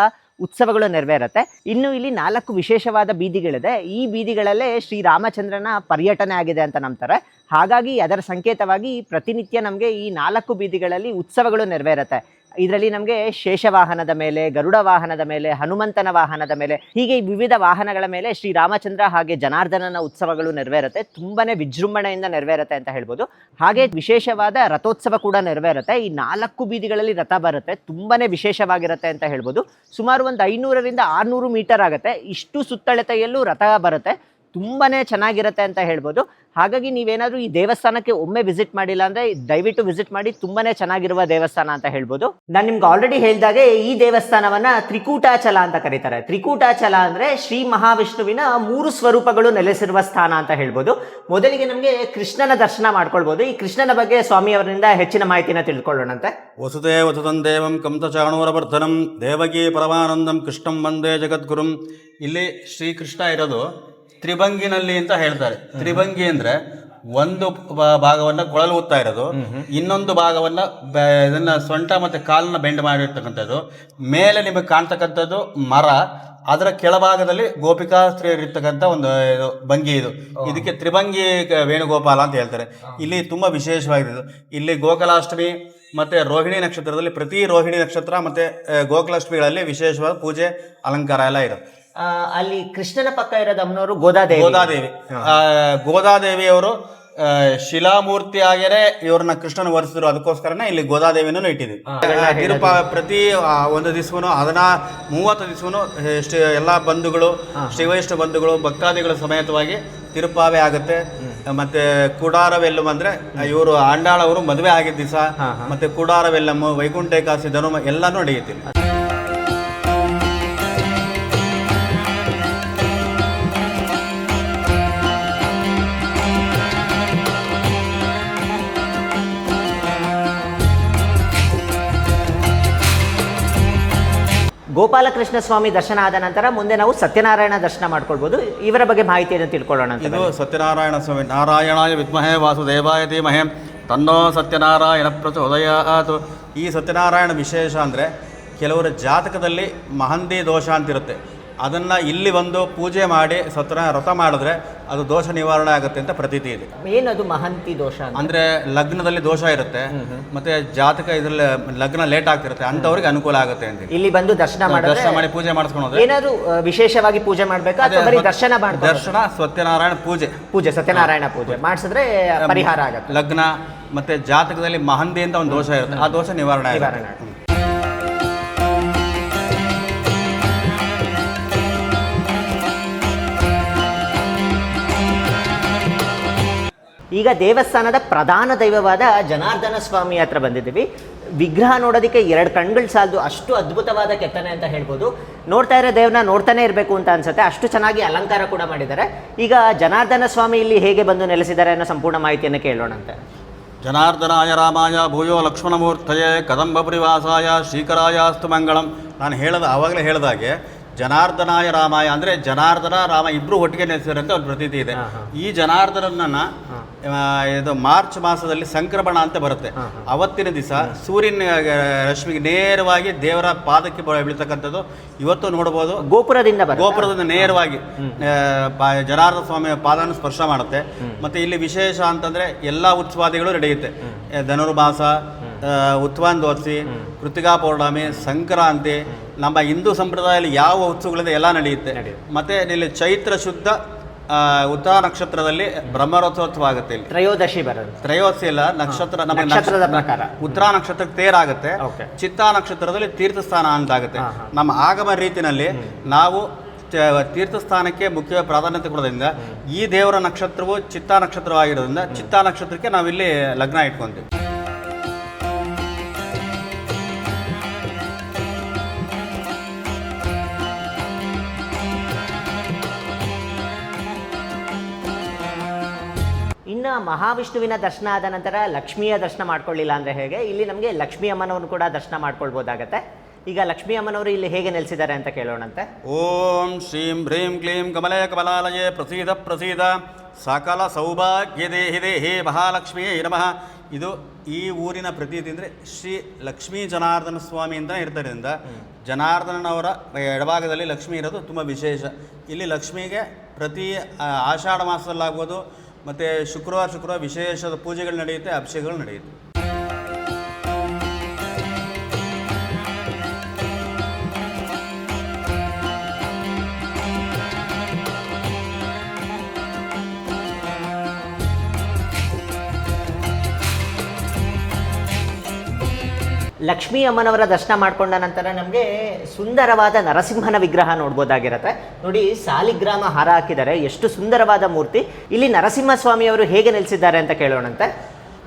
ಉತ್ಸವಗಳು ನೆರವೇರುತ್ತೆ. ಇನ್ನು ಇಲ್ಲಿ 4 ವಿಶೇಷವಾದ ಬೀದಿಗಳಿದೆ. ಈ ಬೀದಿಗಳಲ್ಲೇ ಶ್ರೀರಾಮಚಂದ್ರನ ಪರ್ಯಟನೆ ಆಗಿದೆ ಅಂತ ನಂಬ್ತಾರೆ. ಹಾಗಾಗಿ ಅದರ ಸಂಕೇತವಾಗಿ ಪ್ರತಿನಿತ್ಯ ನಮಗೆ ಈ 4 ಬೀದಿಗಳಲ್ಲಿ ಉತ್ಸವಗಳು ನೆರವೇರುತ್ತೆ. ಇದರಲ್ಲಿ ನಮಗೆ ಶೇಷವಾಹನದ ಮೇಲೆ, ಗರುಡ ವಾಹನದ ಮೇಲೆ, ಹನುಮಂತನ ವಾಹನದ ಮೇಲೆ, ಹೀಗೆ ವಿವಿಧ ವಾಹನಗಳ ಮೇಲೆ ಶ್ರೀರಾಮಚಂದ್ರ ಹಾಗೆ ಜನಾರ್ದನನ ಉತ್ಸವಗಳು ನೆರವೇರುತ್ತೆ. ತುಂಬಾನೇ ವಿಜೃಂಭಣೆಯಿಂದ ನೆರವೇರುತ್ತೆ ಅಂತ ಹೇಳ್ಬೋದು. ಹಾಗೆ ವಿಶೇಷವಾದ ರಥೋತ್ಸವ ಕೂಡ ನೆರವೇರುತ್ತೆ. ಈ 4 ಬೀದಿಗಳಲ್ಲಿ ರಥ ಬರುತ್ತೆ. ತುಂಬಾನೇ ವಿಶೇಷವಾಗಿರುತ್ತೆ ಅಂತ ಹೇಳ್ಬೋದು. ಸುಮಾರು ಒಂದು 500ರಿಂದ 600 ಮೀಟರ್ ಆಗುತ್ತೆ. ಇಷ್ಟು ಸುತ್ತಳತೆಯಲ್ಲೂ ರಥ ಬರುತ್ತೆ. ತುಂಬಾನೇ ಚೆನ್ನಾಗಿರುತ್ತೆ ಅಂತ ಹೇಳ್ಬೋದು. ಹಾಗಾಗಿ ನೀವೇನಾದ್ರೂ ಈ ದೇವಸ್ಥಾನಕ್ಕೆ ಒಮ್ಮೆ ವಿಸಿಟ್ ಮಾಡಿಲ್ಲ ಅಂದ್ರೆ ದಯವಿಟ್ಟು ವಿಸಿಟ್ ಮಾಡಿ. ತುಂಬಾನೇ ಚೆನ್ನಾಗಿರುವ ದೇವಸ್ಥಾನ ಅಂತ ಹೇಳ್ಬೋದು. ನಾನು ನಿಮ್ಗೆ ಆಲ್ರೆಡಿ ಹೇಳಿದಾಗೆ ಈ ದೇವಸ್ಥಾನವನ್ನ ತ್ರಿಕೂಟಾಚಲ ಅಂತ ಕರೀತಾರೆ. ತ್ರಿಕೂಟಾಚಲ ಅಂದ್ರೆ ಶ್ರೀ ಮಹಾವಿಷ್ಣುವಿನ 3 ಸ್ವರೂಪಗಳು ನೆಲೆಸಿರುವ ಸ್ಥಾನ ಅಂತ ಹೇಳ್ಬೋದು. ಮೊದಲಿಗೆ ನಮಗೆ ಕೃಷ್ಣನ ದರ್ಶನ ಮಾಡ್ಕೊಳ್ಬಹುದು. ಈ ಕೃಷ್ಣನ ಬಗ್ಗೆ ಸ್ವಾಮಿಯವರಿಂದ ಹೆಚ್ಚಿನ ಮಾಹಿತಿನ ತಿಳ್ಕೊಳ್ಳೋಣಂತೆ. ವಸುದೇ ವಸುದಂ ದೇವಂ ಕಂಸಚಾಣೂರವರ್ಧನಂ ದೇವಕಿ ಪರಮಾನಂದಂ ಕೃಷ್ಣಂ ವಂದೇ ಜಗದ್ಗುರುಂ. ಇಲ್ಲಿ ಶ್ರೀಕೃಷ್ಣ ಇರೋದು ತ್ರಿಭಂಗಿನಲ್ಲಿ ಅಂತ ಹೇಳ್ತಾರೆ. ತ್ರಿಭಂಗಿ ಅಂದ್ರೆ ಒಂದು ಭಾಗವನ್ನ ಕೊಳಲು ಊದ್ತಾ ಇರೋದು, ಇನ್ನೊಂದು ಭಾಗವನ್ನ ಇದನ್ನ ಸೊಂಟ ಮತ್ತೆ ಕಾಲನ್ನ ಬೆಂಡ್ ಮಾಡಿರ್ತಕ್ಕಂಥದ್ದು, ಮೇಲೆ ನಿಮಗೆ ಕಾಣ್ತಕ್ಕಂಥದ್ದು ಮರ, ಅದರ ಕೆಳಭಾಗದಲ್ಲಿ ಗೋಪಿಕಾ ಸ್ತ್ರೀಯರಿರ್ತಕ್ಕಂಥ ಒಂದು ಭಂಗಿ ಇದು. ಇದಕ್ಕೆ ತ್ರಿಭಂಗಿ ವೇಣುಗೋಪಾಲ ಅಂತ ಹೇಳ್ತಾರೆ. ಇಲ್ಲಿ ತುಂಬಾ ವಿಶೇಷವಾಗಿದೆ. ಇಲ್ಲಿ ಗೋಕುಲಾಷ್ಟಮಿ ಮತ್ತೆ ರೋಹಿಣಿ ನಕ್ಷತ್ರದಲ್ಲಿ ಪ್ರತಿ ರೋಹಿಣಿ ನಕ್ಷತ್ರ ಮತ್ತೆ ಗೋಕುಲಾಷ್ಟಮಿಗಳಲ್ಲಿ ವಿಶೇಷವಾದ ಪೂಜೆ ಅಲಂಕಾರ ಎಲ್ಲ ಇರುತ್ತೆ. ಅಲ್ಲಿ ಕೃಷ್ಣನ ಪಕ್ಕ ಇರೋದು ಅಮ್ಮನವರು ಗೋದಾದೇವಿ. ಗೋದಾದೇವಿಯವರು ಶಿಲಾಮೂರ್ತಿ ಆಗಿರೇ ಇವ್ರನ್ನ ಕೃಷ್ಣನ ವರಿಸಿದ್ರು. ಅದಕ್ಕೋಸ್ಕರನೇ ಇಲ್ಲಿ ಗೋದಾದೇವಿನೂ ಇಟ್ಟಿದ್ವಿ. ಪ್ರತಿ ಒಂದು ದಿವಸನು 30 ದಿವಸನು ಎಲ್ಲ ಬಂಧುಗಳು, ಶ್ರೀ ವೈಷ್ಣವ ಬಂಧುಗಳು, ಭಕ್ತಾದಿಗಳ ಸಮೇತವಾಗಿ ತಿರುಪಾವೆ ಆಗುತ್ತೆ. ಮತ್ತೆ ಕುಡಾರವೆಲ್ಲಂ ಅಂದ್ರೆ ಇವರು ಆಂಡಾಳವರು ಮದುವೆ ಆಗಿದ್ದ ದಿವಸ, ಮತ್ತೆ ಕುಡಾರವೆಲ್ಲಂ, ವೈಕುಂಠ ಏಕಾದಶಿ, ಧನುಮ ಎಲ್ಲಾನು ನಡೆಯುತ್ತೆ. ಗೋಪಾಲಕೃಷ್ಣ ಸ್ವಾಮಿ ದರ್ಶನ ಆದ ನಂತರ ಮುಂದೆ ನಾವು ಸತ್ಯನಾರಾಯಣ ದರ್ಶನ ಮಾಡ್ಕೊಳ್ಬಹುದು. ಇವರ ಬಗ್ಗೆ ಮಾಹಿತಿಯನ್ನು ತಿಳ್ಕೊಳ್ಳೋಣ. ಇದು ಸತ್ಯನಾರಾಯಣ ಸ್ವಾಮಿ. ನಾರಾಯಣಾಯ ವಿದ್ಮಹೇ ವಾಸುದೇವಾಯ ಧೀಮಹಿ ತನ್ನೋ ಸತ್ಯನಾರಾಯಣ ಪ್ರಚೋದಯಾತ್. ಈ ಸತ್ಯನಾರಾಯಣ ವಿಶೇಷ ಅಂದರೆ ಕೆಲವರ ಜಾತಕದಲ್ಲಿ ಮಹಂದಿ ದೋಷ ಅಂತಿರುತ್ತೆ. ಅದನ್ನು ಇಲ್ಲಿ ಒಂದು ಪೂಜೆ ಮಾಡಿ ಸತ್ಯನಾರಾಯಣ ವ್ರತ ಮಾಡಿದ್ರೆ ಅದು ದೋಷ ನಿವಾರಣೆ ಆಗುತ್ತೆ ಅಂತ ಪ್ರತೀತಿ ಇದೆ. ಏನದು ಮಹಂತಿ ದೋಷ ಅಂದರೆ ಲಗ್ನದಲ್ಲಿ ದೋಷ ಇರುತ್ತೆ, ಮತ್ತೆ ಜಾತಕ ಇದರಲ್ಲಿ ಲಗ್ನ ಲೇಟ್ ಆಗ್ತಿರುತ್ತೆ, ಅಂಥವ್ರಿಗೆ ಅನುಕೂಲ ಆಗುತ್ತೆ ಅಂತ ಇಲ್ಲಿ ಬಂದು ದರ್ಶನ ಮಾಡಿ ಪೂಜೆ ಮಾಡಿಸ್ಕೊಂಡು ಏನಾದ್ರು ವಿಶೇಷವಾಗಿ ಪೂಜೆ ಮಾಡಬೇಕಾ ಅಥವಾ ಬರೀ ದರ್ಶನ ಸತ್ಯನಾರಾಯಣ ಪೂಜೆ ಸತ್ಯನಾರಾಯಣ ಪೂಜೆ ಮಾಡಿಸಿದ್ರೆ ಪರಿಹಾರ ಆಗುತ್ತೆ. ಲಗ್ನ ಮತ್ತೆ ಜಾತಕದಲ್ಲಿ ಮಹಂದಿ ಅಂತ ಒಂದು ದೋಷ ಇರುತ್ತೆ, ಆ ದೋಷ ನಿವಾರಣೆ ಆಗುತ್ತೆ. ಈಗ ದೇವಸ್ಥಾನದ ಪ್ರಧಾನ ದೈವವಾದ ಜನಾರ್ದನ ಸ್ವಾಮಿ ಹತ್ರ ಬಂದಿದ್ದೀವಿ. ವಿಗ್ರಹ ನೋಡೋದಕ್ಕೆ 2 ಕಣ್ಗಳು ಸಾಲದು, ಅಷ್ಟು ಅದ್ಭುತವಾದ ಕೆತ್ತನೆ ಅಂತ ಹೇಳ್ಬೋದು. ನೋಡ್ತಾ ಇರೋ ದೇವ್ರನ್ನ ನೋಡ್ತಾನೆ ಇರಬೇಕು ಅಂತ ಅನ್ಸುತ್ತೆ, ಅಷ್ಟು ಚೆನ್ನಾಗಿ ಅಲಂಕಾರ ಕೂಡ ಮಾಡಿದ್ದಾರೆ. ಈಗ ಜನಾರ್ದನ ಸ್ವಾಮಿ ಇಲ್ಲಿ ಹೇಗೆ ಬಂದು ನೆಲೆಸಿದ್ದಾರೆ ಅನ್ನೋ ಸಂಪೂರ್ಣ ಮಾಹಿತಿಯನ್ನು ಕೇಳೋಣಂತೆ. ಜನಾರ್ದನಾಯ ರಾಮಾಯ ಭೂಯೋ ಲಕ್ಷ್ಮಣಮೂರ್ತಯೇ ಕದಂಬ ಪರಿವಾಸಾಯ ಶ್ರೀಕರಾಯಾಸ್ತು ಮಂಗಳಂ. ನಾನು ಆವಾಗಲೇ ಹೇಳಿದಾಗೆ ಜನಾರ್ದನಾಯ ರಾಮಾಯ ಅಂದರೆ ಜನಾರ್ದನ ರಾಮ ಇಬ್ಬರು ಒಟ್ಟಿಗೆ ನೆಲೆಸಿದ್ದಾರೆ ಅಂತ ಒಂದು ಪ್ರತೀತಿ ಇದೆ. ಈ ಜನಾರ್ದನನ್ನ ಇದು ಮಾರ್ಚ್ ಮಾಸದಲ್ಲಿ ಸಂಕ್ರಮಣ ಅಂತ ಬರುತ್ತೆ. ಅವತ್ತಿನ ದಿವಸ ಸೂರ್ಯನ ರಶ್ಮಿಗೆ ನೇರವಾಗಿ ದೇವರ ಪಾದಕ್ಕೆ ಬೀಳ್ತಕ್ಕಂಥದ್ದು ಇವತ್ತು ನೋಡಬಹುದು. ಗೋಪುರದಿಂದ ನೇರವಾಗಿ ಜನಾರ್ದನ ಸ್ವಾಮಿಯ ಪಾದನ ಸ್ಪರ್ಶ ಮಾಡುತ್ತೆ. ಮತ್ತೆ ಇಲ್ಲಿ ವಿಶೇಷ ಅಂತಂದ್ರೆ ಎಲ್ಲಾ ಉತ್ಸವಾದಿಗಳು ನಡೆಯುತ್ತೆ. ಧನುರ್ಮಾಸ, ಉತ್ವಾಂದೋತ್ಸಿ, ಕೃತಿಕಾ ಪೌರ್ಣಮಿ, ಸಂಕ್ರಾಂತಿ, ನಮ್ಮ ಹಿಂದೂ ಸಂಪ್ರದಾಯದಲ್ಲಿ ಯಾವ ಉತ್ಸವಗಳಿದೆ ಎಲ್ಲ ನಡೆಯುತ್ತೆ. ಮತ್ತೆ ಇಲ್ಲಿ ಚೈತ್ರ ಶುದ್ಧ ಉತ್ತರ ನಕ್ಷತ್ರದಲ್ಲಿ ಬ್ರಹ್ಮರಥೋತ್ಸವ ಆಗುತ್ತೆ. ಇಲ್ಲಿ ತ್ರಯೋದಶಿ ಇಲ್ಲ, ನಕ್ಷತ್ರದ ಪ್ರಕಾರ ಉತ್ತರ ನಕ್ಷತ್ರಕ್ಕೆ ತೇರಾಗುತ್ತೆ. ಚಿತ್ತಾ ನಕ್ಷತ್ರದಲ್ಲಿ ತೀರ್ಥಸ್ಥಾನ ಅಂತಾಗುತ್ತೆ. ನಮ್ಮ ಆಗಮ ರೀತಿನಲ್ಲಿ ನಾವು ತೀರ್ಥಸ್ಥಾನಕ್ಕೆ ಮುಖ್ಯ ಪ್ರಾಧಾನ್ಯತೆ ಕೊಡೋದ್ರಿಂದ ಈ ದೇವರ ನಕ್ಷತ್ರವು ಚಿತ್ತಾ ನಕ್ಷತ್ರವಾಗಿರೋದ್ರಿಂದ ಚಿತ್ತಾ ನಕ್ಷತ್ರಕ್ಕೆ ನಾವಿಲ್ಲಿ ಲಗ್ನ ಇಟ್ಕೊಂತೀವಿ. ಮಹಾವಿಷ್ಣುವಿನ ದರ್ಶನ ಆದ ನಂತರ ಲಕ್ಷ್ಮಿಯ ದರ್ಶನ ಮಾಡ್ಕೊಳ್ಳಿಲ್ಲ ಅಂದರೆ ಹೇಗೆ, ಇಲ್ಲಿ ನಮಗೆ ಲಕ್ಷ್ಮೀ ಅಮ್ಮನವ್ರನ್ನು ಕೂಡ ದರ್ಶನ ಮಾಡ್ಕೊಳ್ಬೋದಾಗತ್ತೆ. ಈಗ ಲಕ್ಷ್ಮೀ ಅಮ್ಮನವರು ಇಲ್ಲಿ ಹೇಗೆ ನೆಲೆಸಿದ್ದಾರೆ ಅಂತ ಕೇಳೋಣಂತೆ. ಓಂ ಶ್ರೀಂ ಹ್ರೀಂ ಕ್ಲೀಂ ಕಮಲೇ ಕಮಲಾಲಯೇ ಪ್ರಸೀದ ಪ್ರಸೀದ ಸಕಲ ಸೌಭಾಗ್ಯ ದೇಹಿ ದೇಹಿ ಮಹಾಲಕ್ಷ್ಮಿಯೇ ನಮಃ. ಇದು ಈ ಊರಿನ ಪ್ರತೀತಿ ಅಂದರೆ ಶ್ರೀ ಲಕ್ಷ್ಮೀ ಜನಾರ್ದನ ಸ್ವಾಮಿ ಅಂತ ಇರ್ತಾರಿಂದ ಜನಾರ್ದನವರ ಎಡಭಾಗದಲ್ಲಿ ಲಕ್ಷ್ಮಿ ಇರೋದು ತುಂಬ ವಿಶೇಷ. ಇಲ್ಲಿ ಲಕ್ಷ್ಮಿಗೆ ಪ್ರತಿ ಆಷಾಢ ಮಾಸದಲ್ಲಾಗ್ಬೋದು ಮತ್ತು ಶುಕ್ರವಾರ ವಿಶೇಷದ ಪೂಜೆಗಳು ನಡೆಯುತ್ತೆ, ಅಭಿಷೇಕಗಳು ನಡೆಯುತ್ತೆ. ಲಕ್ಷ್ಮೀ ಅಮ್ಮನವರ ದರ್ಶನ ಮಾಡಿಕೊಂಡ ನಂತರ ನಮಗೆ ಸುಂದರವಾದ ನರಸಿಂಹನ ವಿಗ್ರಹ ನೋಡ್ಬೋದಾಗಿರುತ್ತೆ. ನೋಡಿ, ಸಾಲಿಗ್ರಾಮ ಹಾರ ಹಾಕಿದ್ದಾರೆ, ಎಷ್ಟು ಸುಂದರವಾದ ಮೂರ್ತಿ. ಇಲ್ಲಿ ನರಸಿಂಹಸ್ವಾಮಿಯವರು ಹೇಗೆ ನೆಲೆಸಿದ್ದಾರೆ ಅಂತ ಕೇಳೋಣಂತೆ.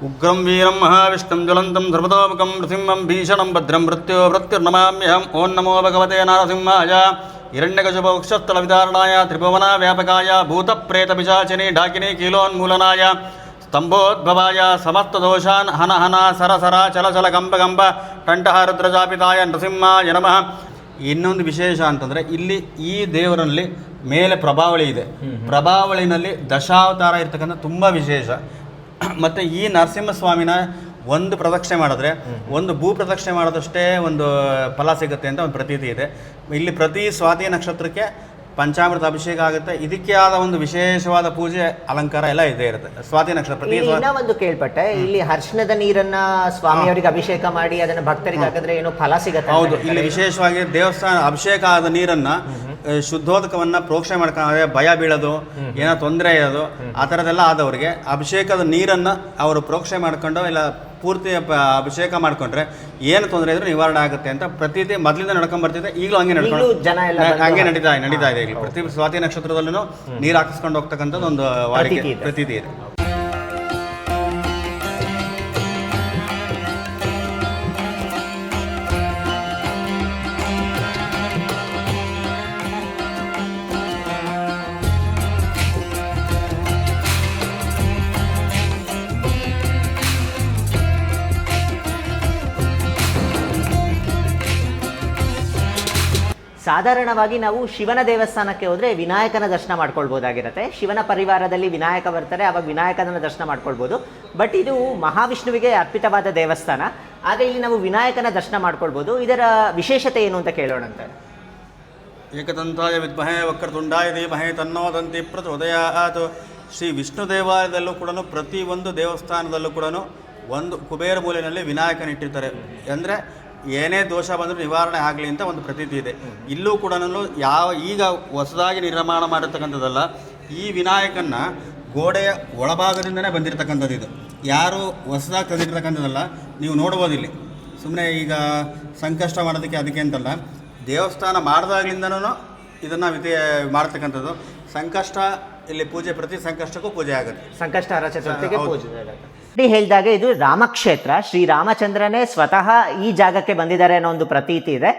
ಉಗ್ರಂ ವೀರಂ ಮಹಾವಿಷ್ಣುಂ ಜ್ವಲಂತಂ ಧರ್ಮತೋಮುಖಂ ನೃಸಿಂಹಂ ಭೀಷಣಂ ಭದ್ರಂ ಮೃತ್ಯುರ್ನಮಾಮ್ಯಹಂ. ಓಂ ನಮೋ ಭಗವತೆ ನರಸಿಂಹಾಯ ಹಿರಣ್ಯಕಶಿಪ ವಕ್ಷಸ್ಥಳ ವಿಧಾರಣಾಯ ತ್ರಿಭುವನ ವ್ಯಾಪಕಾಯ ಭೂತ ಪ್ರೇತ ಪಿಶಾಚಿನಿ ಡಾಕಿನಿ ಕೀಲೋನ್ಮೂಲನಾಯ ಸ್ತಂಭೋದ್ಭವಾಯ ಸಮಸ್ತ ದೋಷಾನ್ ಹನ ಹನ ಸರಸರ ಚಲಚಲ ಗಂಬ ಗಂಬ ಕಂಠಃ ರುದ್ರಜಾಪಿತಾಯ ನರಸಿಂಹಾಯ ನಮಃ. ಇನ್ನೊಂದು ವಿಶೇಷ ಅಂತಂದರೆ ಇಲ್ಲಿ ಈ ದೇವರಲ್ಲಿ ಮೇಲೆ ಪ್ರಭಾವಳಿ ಇದೆ. ಪ್ರಭಾವಳಿನಲ್ಲಿ ದಶಾವತಾರ ಇರ್ತಕ್ಕಂಥ ತುಂಬ ವಿಶೇಷ. ಮತ್ತು ಈ ನರಸಿಂಹಸ್ವಾಮಿನ ಒಂದು ಪ್ರದಕ್ಷಿಣೆ ಮಾಡಿದ್ರೆ ಒಂದು ಭೂ ಪ್ರದಕ್ಷಿಣೆ ಮಾಡೋದಷ್ಟೇ ಒಂದು ಫಲ ಸಿಗುತ್ತೆ ಅಂತ ಒಂದು ಪ್ರತೀತಿ ಇದೆ. ಇಲ್ಲಿ ಪ್ರತಿ ಸ್ವಾತಿ ನಕ್ಷತ್ರಕ್ಕೆ ಪಂಚಾಮೃತ ಅಭಿಷೇಕ ಆಗುತ್ತೆ. ಇದಕ್ಕೆ ಆದ ಒಂದು ವಿಶೇಷವಾದ ಪೂಜೆ ಅಲಂಕಾರ ಎಲ್ಲ ಇದೇ ಇರುತ್ತೆ ಸ್ವಾತಿ ನಕ್ಷತ್ರ. ಒಂದು ಕೇಳ್ಪಟ್ಟೆ, ಇಲ್ಲಿ ಹರ್ಷಣದ ನೀರನ್ನ ಸ್ವಾಮಿಯವರಿಗೆ ಅಭಿಷೇಕ ಮಾಡಿ ಅದನ್ನ ಭಕ್ತರಿಗೆ ಹಾಕಿದ್ರೆ ಏನೋ ಫಲ ಸಿಗುತ್ತೆ. ಹೌದು, ಇಲ್ಲಿ ವಿಶೇಷವಾಗಿ ದೇವಸ್ಥಾನ ಅಭಿಷೇಕ ಆದ ನೀರನ್ನ ಶುದ್ಧೋದಕವನ್ನ ಪ್ರೋಕ್ಷಣೆ ಮಾಡ್ಕೊಂಡ್ರೆ ಭಯ ಬೀಳೋದು, ಏನೋ ತೊಂದರೆ ಇರೋದು ಆ ಥರದ್ದೆಲ್ಲ ಆದವ್ರಿಗೆ ಅಭಿಷೇಕದ ನೀರನ್ನ ಅವರು ಪ್ರೋಕ್ಷಣೆ ಮಾಡ್ಕೊಂಡು ಇಲ್ಲ ಪೂರ್ತಿ ಅಭಿಷೇಕ ಮಾಡ್ಕೊಂಡ್ರೆ ಏನು ತೊಂದರೆ ಇದ್ರೂ ನಿವಾರಣೆ ಆಗುತ್ತೆ ಅಂತ ಪ್ರತೀತಿ ಮೊದಲಿಂದ ನಡ್ಕೊಂಡ್ ಬರ್ತಿದೆ. ಈಗಲೂ ಹಂಗೆ ಹಂಗೆ ನಡೀತಾ ಇದೆ. ಈಗ ಪ್ರತಿ ಸ್ವಾತಿ ನಕ್ಷತ್ರದಲ್ಲೂ ನೀರು ಹಾಕಿಸ್ಕೊಂಡು ಹೋಗ್ತಕ್ಕಂಥದ್ದು ಒಂದು ವಾಡಿಕೆ ಪ್ರತೀತಿ ಇದೆ. ಸಾಧಾರಣವಾಗಿ ನಾವು ಶಿವನ ದೇವಸ್ಥಾನಕ್ಕೆ ಹೋದರೆ ವಿನಾಯಕನ ದರ್ಶನ ಮಾಡ್ಕೊಳ್ಬೋದಾಗಿರುತ್ತೆ. ಶಿವನ ಪರಿವಾರದಲ್ಲಿ ವಿನಾಯಕ ಬರ್ತಾರೆ, ಅವಾಗ ವಿನಾಯಕನ ದರ್ಶನ ಮಾಡ್ಕೊಳ್ಬೋದು. ಬಟ್ ಇದು ಮಹಾವಿಷ್ಣುವಿಗೆ ಅರ್ಪಿತವಾದ ದೇವಸ್ಥಾನ, ಆಗ ಇಲ್ಲಿ ನಾವು ವಿನಾಯಕನ ದರ್ಶನ ಮಾಡ್ಕೊಳ್ಬೋದು. ಇದರ ವಿಶೇಷತೆ ಏನು ಅಂತ ಕೇಳೋಣಂತೆ. ಏಕದಂತಾಯ ವಿದ್ಮಹೇ ವಕ್ರತುಂಡಾಯ ಧೀಮಹಿ ತನ್ನೋ ದಂತಿ ಪ್ರಚೋದಯಾತ್. ಶ್ರೀ ವಿಷ್ಣು ದೇವಾಲಯದಲ್ಲೂ ಕೂಡ ಪ್ರತಿಯೊಂದು ದೇವಸ್ಥಾನದಲ್ಲೂ ಕೂಡ ಒಂದು ಕುಬೇರ ಮೂಲೆಯಲ್ಲಿ ವಿನಾಯಕನ ಇಟ್ಟಿರ್ತಾರೆ. ಅಂದರೆ ಏನೇ ದೋಷ ಬಂದರೂ ನಿವಾರಣೆ ಆಗಲಿ ಅಂತ ಒಂದು ಪ್ರತೀತಿ ಇದೆ. ಇಲ್ಲೂ ಕೂಡ ಈಗ ಹೊಸದಾಗಿ ನಿರ್ಮಾಣ ಮಾಡಿರ್ತಕ್ಕಂಥದ್ದಲ್ಲ, ಈ ವಿನಾಯಕನ ಗೋಡೆಯ ಒಳಭಾಗದಿಂದನೇ ಬಂದಿರತಕ್ಕಂಥದ್ದು. ಇದು ಯಾರು ಹೊಸದಾಗಿ ತಂದಿರ್ತಕ್ಕಂಥದ್ದಲ್ಲ, ನೀವು ನೋಡ್ಬೋದು. ಇಲ್ಲಿ ಸುಮ್ಮನೆ ಈಗ ಸಂಕಷ್ಟ ಮಾಡೋದಕ್ಕೆ ಅದಕ್ಕೆ ಅಂತಲ್ಲ, ದೇವಸ್ಥಾನ ಮಾಡಿದಾಗ್ಲಿಂದನೂ ಇದನ್ನು ಮಾಡ್ತಕ್ಕಂಥದ್ದು. ಸಂಕಷ್ಟ ಇಲ್ಲಿ ಪೂಜೆ, ಪ್ರತಿ ಸಂಕಷ್ಟಕ್ಕೂ ಪೂಜೆ ಆಗುತ್ತೆ. ಸಂಕಷ್ಟಹರ ಚತುರ್ಥಿಗೆ ಪೂಜೆ ಹೇಳಿದಾಗ ಇದು ರಾಮಕ್ಷೇತ್ರ, ಶ್ರೀರಾಮಚಂದ್ರನೇ ಸ್ವತಃ ಈ ಜಾಗಕ್ಕೆ ಬಂದಿದ್ದಾರೆ ಅನ್ನೋ ಒಂದು ಪ್ರತೀತಿ ಇದೆ.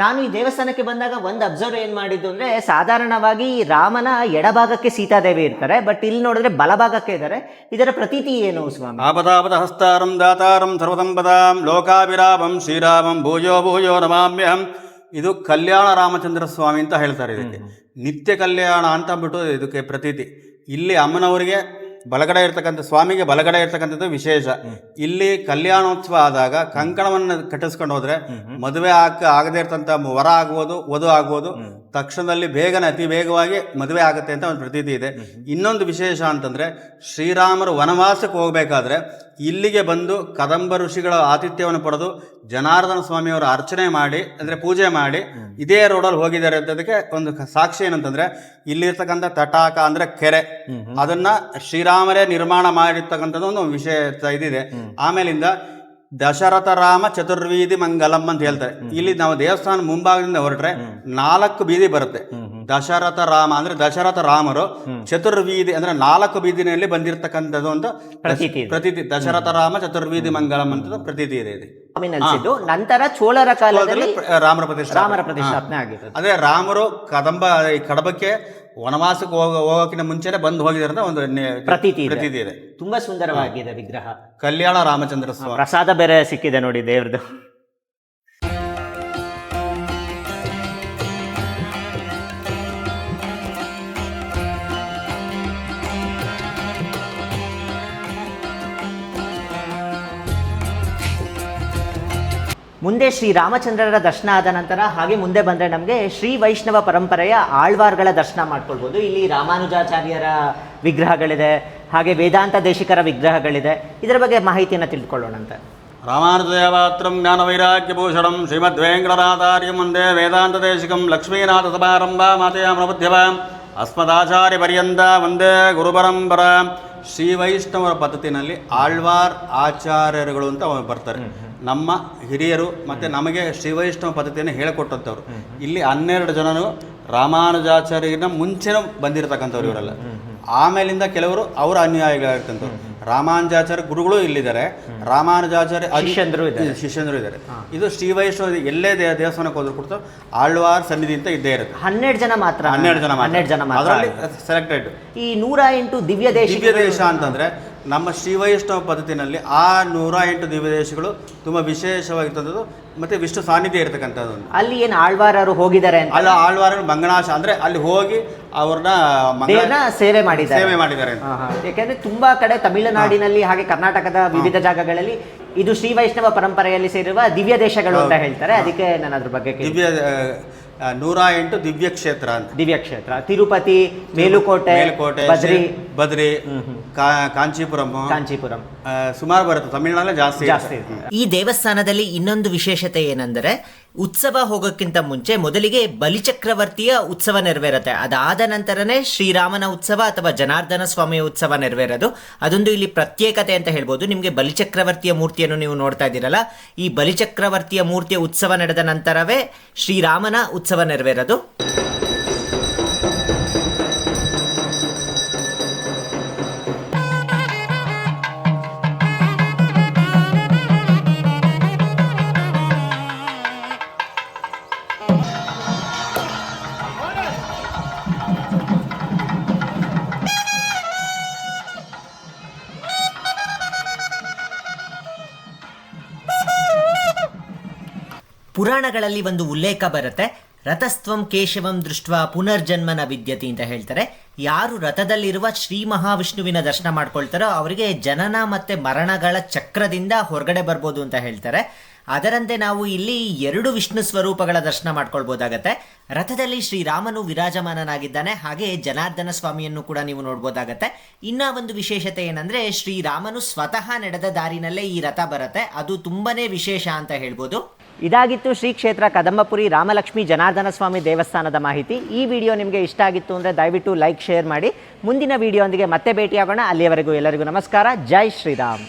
ನಾನು ಈ ದೇವಸ್ಥಾನಕ್ಕೆ ಬಂದಾಗ ಒಂದು ಅಬ್ಸರ್ವ್ ಏನು ಮಾಡಿದ್ದು ಅಂದರೆ, ಸಾಧಾರಣವಾಗಿ ರಾಮನ ಎಡಭಾಗಕ್ಕೆ ಸೀತಾದೇವಿ ಇರ್ತಾರೆ, ಬಟ್ ಇಲ್ಲಿ ನೋಡಿದ್ರೆ ಬಲಭಾಗಕ್ಕೆ ಇದ್ದಾರೆ. ಇದರ ಪ್ರತೀತಿ ಏನು ಸ್ವಾಮಿ? ಆಪದಾಪದ ಹಸ್ತಾರಂ ದಾತಾರಂ ಸರ್ವಸಂಪದಾಂ ಲೋಕಾಭಿರಾಮಂ ಶ್ರೀರಾಮಂ ಭೂಯೋ ಭೂಯೋ ನಮಾಮ್ಯಹಂ. ಇದು ಕಲ್ಯಾಣ ರಾಮಚಂದ್ರ ಸ್ವಾಮಿ ಅಂತ ಹೇಳ್ತಾರೆ. ಇದಕ್ಕೆ ನಿತ್ಯ ಕಲ್ಯಾಣ ಅಂತ ಅಂದ್ಬಿಟ್ಟು ಇದಕ್ಕೆ ಪ್ರತೀತಿ. ಇಲ್ಲಿ ಅಮ್ಮನವರಿಗೆ ಬಲಗಡೆ ಇರ್ತಕ್ಕಂಥ, ಸ್ವಾಮಿಗೆ ಬಲಗಡೆ ಇರ್ತಕ್ಕಂಥದ್ದು ವಿಶೇಷ. ಇಲ್ಲಿ ಕಲ್ಯಾಣೋತ್ಸವ ಆದಾಗ ಕಂಕಣವನ್ನು ಕಟ್ಟಿಸ್ಕೊಂಡು ಹೋದ್ರೆ ಮದುವೆ ಆಗದೇ ಇರ್ತಂಥ ವರ ಆಗ್ಬೋದು, ವಧು ಆಗ್ಬೋದು, ತಕ್ಷಣದಲ್ಲಿ ಬೇಗನೆ ಅತಿ ವೇಗವಾಗಿ ಮದುವೆ ಆಗುತ್ತೆ ಅಂತ ಒಂದು ಪ್ರತೀತಿ ಇದೆ. ಇನ್ನೊಂದು ವಿಶೇಷ ಅಂತಂದ್ರೆ, ಶ್ರೀರಾಮರು ವನವಾಸಕ್ಕೆ ಹೋಗ್ಬೇಕಾದ್ರೆ ಇಲ್ಲಿಗೆ ಬಂದು ಕದಂಬ ಋಷಿಗಳ ಆತಿಥ್ಯವನ್ನು ಪಡೆದು ಜನಾರ್ದನ ಸ್ವಾಮಿಯವರ ಅರ್ಚನೆ ಮಾಡಿ, ಅಂದರೆ ಪೂಜೆ ಮಾಡಿ ಇದೇ ರೋಡಲ್ಲಿ ಹೋಗಿದ್ದಾರೆ ಅಂತದಕ್ಕೆ ಒಂದು ಸಾಕ್ಷಿ ಏನಂತಂದ್ರೆ, ಇಲ್ಲಿರ್ತಕ್ಕಂಥ ತಟಾಕ ಅಂದ್ರೆ ಕೆರೆ, ಅದನ್ನ ಶ್ರೀರಾಮರೇ ನಿರ್ಮಾಣ ಮಾಡಿರ್ತಕ್ಕಂಥದ್ದು ಒಂದು ವಿಷಯ ಇದಿದೆ. ಆಮೇಲಿಂದ ದಶರಥ ರಾಮ ಚತುರ್ವೀಧಿ ಮಂಗಲಂ ಅಂತ ಹೇಳ್ತಾರೆ. ಇಲ್ಲಿ ನಾವು ದೇವಸ್ಥಾನ ಮುಂಭಾಗದಿಂದ ಹೊರಟ್ರೆ 4 ಬೀದಿ ಬರುತ್ತೆ. ದಶರಥ ರಾಮ ಅಂದ್ರೆ ದಶರಥ ರಾಮರು ಚತುರ್ವೀಧಿ ಅಂದ್ರೆ 4 ಬೀದಿನಲ್ಲಿ ಬಂದಿರತಕ್ಕಂಥದ್ದು ಒಂದು ಪ್ರತೀತಿ. ದಶರಥ ರಾಮ ಚತುರ್ವೀಧಿ ಮಂಗಳಂ ಅಂತ ಪ್ರತೀತಿ ಇದೆ. ನೆಲೆಸಿದ್ದು ನಂತರ ಚೋಳರ ಕಾಲದಲ್ಲಿ ರಾಮರ ಪ್ರತಿಷ್ಠಾಪನೆ ಆಗಿತ್ತು. ಅದೇ ರಾಮರು ಕಡಬಕ್ಕೆ ವನವಾಸಕ್ಕೆ ಹೋಗೋಕ್ಕಿಂತ ಮುಂಚೆನೆ ಬಂದು ಹೋಗಿದಾರೆ ಅಂತ ಒಂದು ಪ್ರತೀತಿ ಇದೆ. ತುಂಬಾ ಸುಂದರವಾಗಿದೆ ವಿಗ್ರಹ. ಕಲ್ಯಾಣ ರಾಮಚಂದ್ರ ಸ್ವಾಮಿ ಪ್ರಸಾದ ಬೇರೆ ಸಿಕ್ಕಿದೆ ನೋಡಿ ದೇವ್ರದ್ದು. ಮುಂದೆ ಶ್ರೀ ರಾಮಚಂದ್ರರ ದರ್ಶನ ಆದ ನಂತರ ಹಾಗೆ ಮುಂದೆ ಬಂದರೆ ನಮಗೆ ಶ್ರೀ ವೈಷ್ಣವ ಪರಂಪರೆಯ ಆಳ್ವಾರ್ಗಳ ದರ್ಶನ ಮಾಡ್ಕೊಳ್ಬೋದು. ಇಲ್ಲಿ ರಾಮಾನುಜಾಚಾರ್ಯರ ವಿಗ್ರಹಗಳಿದೆ, ಹಾಗೆ ವೇದಾಂತ ದೇಶಿಕರ ವಿಗ್ರಹಗಳಿದೆ. ಇದರ ಬಗ್ಗೆ ಮಾಹಿತಿಯನ್ನು ತಿಳ್ಕೊಳ್ಳೋಣ ಅಂತ. ರಾಮಾನುಜದೇವಾತ್ರಂ ಜ್ಞಾನ ವೈರಾಗ್ಯಭೂಷಣಂ ಶ್ರೀಮದ್ವೇಂಕಟನಾಥಾರ್ಯಂ ವಂದೇ ವೇದಾಂತ ದೇಶಿಕಂ ಲಕ್ಷ್ಮೀನಾಥ ಸಮಾರಂಭ ಮಾತೆಯ ಅಸ್ಮದಾಚಾರ್ಯ ಪರ್ಯಂತ ವಂದೇ ಗುರುಪರಂಪರ. ಶ್ರೀ ವೈಷ್ಣವರ ಪದ್ಧತಿನಲ್ಲಿ ಆಳ್ವಾರ್ ಆಚಾರ್ಯರುಗಳು ಅಂತ ಬರ್ತಾರೆ. ನಮ್ಮ ಹಿರಿಯರು ಮತ್ತು ನಮಗೆ ಶ್ರೀ ವೈಷ್ಣವ ಪದ್ಧತಿಯನ್ನು ಹೇಳಿಕೊಟ್ಟಂಥವ್ರು. ಇಲ್ಲಿ 12 ಜನನು ರಾಮಾನುಜಾಚಾರ್ಯನ ಮುಂಚೆನೂ ಬಂದಿರತಕ್ಕಂಥವ್ರು ಇವರೆಲ್ಲ. ಆಮೇಲಿಂದ ಕೆಲವರು ಅವರ ಅನುಯಾಯಿಗಳಾಗಿರ್ತಂಥವ್ರು. ರಾಮಾನುಜಾಚಾರ್ಯ ಗುರುಗಳು ಇಲ್ಲಿದ್ದಾರೆ, ರಾಮಾನುಜಾಚಾರ್ಯ ಶಿಷ್ಯಂದರು ಇದ್ದಾರೆ. ಇದು ಶ್ರೀ ವೈಷ್ಣವ ಎಲ್ಲೇ ದೇವಸ್ಥಾನಕ್ಕೆ ಹೋದ್ರು ಕೂಡ ಆಳ್ವಾರ್ ಸನ್ನಿಧಿ ಅಂತ ಇದ್ದೇ ಇರುತ್ತೆ. 12 ಜನ ಮಾತ್ರ. 12 ಜನ ಅದರಲ್ಲಿ ಸೆಲೆಕ್ಟೆಡ್. ಈ 108 ದಿವ್ಯ ದೇಶ ಅಂತಂದ್ರೆ ನಮ್ಮ ಶ್ರೀ ವೈಷ್ಣವ ಪದ್ಧತಿನಲ್ಲಿ ಆ 108 ದಿವ್ಯ ದೇಶಗಳು ತುಂಬಾ ವಿಶೇಷವಾಗಿರ್ತದ್ದು ಮತ್ತೆ ವಿಷ್ಣು ಸಾನ್ನಿಧ್ಯ ಇರತಕ್ಕಂಥದ್ದು. ಅಲ್ಲಿ ಏನು ಆಳ್ವಾರರು ಹೋಗಿದ್ದಾರೆ ಅಂತ ಅಲ್ಲ, ಆಳ್ವಾರರು ಮಂಗನಾಶ ಅಂದ್ರೆ ಅಲ್ಲಿ ಹೋಗಿ ಅವ್ರನ್ನ ಸೇವೆ ಮಾಡಿದ್ದಾರೆ ಯಾಕೆಂದ್ರೆ ತುಂಬಾ ಕಡೆ ತಮಿಳುನಾಡಿನಲ್ಲಿ ಹಾಗೆ ಕರ್ನಾಟಕದ ವಿವಿಧ ಜಾಗಗಳಲ್ಲಿ ಇದು ಶ್ರೀ ವೈಷ್ಣವ ಪರಂಪರೆಯಲ್ಲಿ ಸೇರಿರುವ ದಿವ್ಯ ದೇಶಗಳು ಅಂತ ಹೇಳ್ತಾರೆ. ಅದಕ್ಕೆ ನಾನು ಅದ್ರ ಬಗ್ಗೆ 108 ದಿವ್ಯ ಕ್ಷೇತ್ರ ಅಂತ. ದಿವ್ಯ ಕ್ಷೇತ್ರ ತಿರುಪತಿ, ಮೇಲುಕೋಟೆ, ಬದ್ರಿ, ಕಾಂಚೀಪುರಂ ಸುಮಾರು ಬರುತ್ತೆ. ತಮಿಳುನಾಡಲ್ಲಿ ಜಾಸ್ತಿ. ಈ ದೇವಸ್ಥಾನದಲ್ಲಿ ಇನ್ನೊಂದು ವಿಶೇಷತೆ ಏನೆಂದರೆ, ಉತ್ಸವ ಹೋಗೋಕ್ಕಿಂತ ಮುಂಚೆ ಮೊದಲಿಗೆ ಬಲಿಚಕ್ರವರ್ತಿಯ ಉತ್ಸವ ನೆರವೇರುತ್ತೆ. ಅದಾದ ನಂತರನೇ ಶ್ರೀರಾಮನ ಉತ್ಸವ ಅಥವಾ ಜನಾರ್ದನ ಸ್ವಾಮಿಯ ಉತ್ಸವ ನೆರವೇರೋದು. ಅದೊಂದು ಇಲ್ಲಿ ಪ್ರತ್ಯೇಕತೆ ಅಂತ ಹೇಳ್ಬೋದು. ನಿಮಗೆ ಬಲಿಚಕ್ರವರ್ತಿಯ ಮೂರ್ತಿಯನ್ನು ನೀವು ನೋಡ್ತಾ ಇದ್ದೀರಲ್ಲ, ಈ ಬಲಿಚಕ್ರವರ್ತಿಯ ಮೂರ್ತಿಯ ಉತ್ಸವ ನಡೆದ ನಂತರವೇ ಶ್ರೀರಾಮನ ಉತ್ಸವ ನೆರವೇರೋದು. ಪುರಾಣಗಳಲ್ಲಿ ಒಂದು ಉಲ್ಲೇಖ ಬರುತ್ತೆ, ರಥಸ್ತ್ವಂ ಕೇಶವಂ ದೃಷ್ಟ್ವಾ ಪುನರ್ಜನ್ಮನ ವಿದ್ಯತಿ ಅಂತ ಹೇಳ್ತಾರೆ. ಯಾರು ರಥದಲ್ಲಿರುವ ಶ್ರೀ ಮಹಾವಿಷ್ಣುವಿನ ದರ್ಶನ ಮಾಡ್ಕೊಳ್ತಾರೋ ಅವರಿಗೆ ಜನನ ಮತ್ತು ಮರಣಗಳ ಚಕ್ರದಿಂದ ಹೊರಗಡೆ ಬರ್ಬೋದು ಅಂತ ಹೇಳ್ತಾರೆ. ಅದರಂತೆ ನಾವು ಇಲ್ಲಿ 2 ವಿಷ್ಣು ಸ್ವರೂಪಗಳ ದರ್ಶನ ಮಾಡ್ಕೊಳ್ಬೋದಾಗತ್ತೆ. ರಥದಲ್ಲಿ ಶ್ರೀರಾಮನು ವಿರಾಜಮಾನನಾಗಿದ್ದಾನೆ, ಹಾಗೆ ಜನಾರ್ದನ ಸ್ವಾಮಿಯನ್ನು ಕೂಡ ನೀವು ನೋಡ್ಬೋದಾಗತ್ತೆ. ಇನ್ನ ಒಂದು ವಿಶೇಷತೆ ಏನಂದ್ರೆ, ಶ್ರೀರಾಮನು ಸ್ವತಃ ನಡೆದ ದಾರಿನಲ್ಲೇ ಈ ರಥ ಬರುತ್ತೆ. ಅದು ತುಂಬಾನೇ ವಿಶೇಷ ಅಂತ ಹೇಳ್ಬೋದು. ಇದಾಗಿತ್ತು ಶ್ರೀ ಕ್ಷೇತ್ರ ಕದಂಬಪುರಿ ರಾಮಲಕ್ಷ್ಮಿ ಜನಾರ್ದನ ಸ್ವಾಮಿ ದೇವಸ್ಥಾನದ ಮಾಹಿತಿ. ಈ ವಿಡಿಯೋ ನಿಮಗೆ ಇಷ್ಟ ಆಗಿತ್ತು ಅಂದರೆ ದಯವಿಟ್ಟು ಲೈಕ್, ಶೇರ್ ಮಾಡಿ. ಮುಂದಿನ ವಿಡಿಯೋ ಒಂದಿಗೆ ಮತ್ತೆ ಭೇಟಿಯಾಗೋಣ. ಅಲ್ಲಿಯವರೆಗೂ ಎಲ್ಲರಿಗೂ ನಮಸ್ಕಾರ. ಜೈ ಶ್ರೀರಾಮ್.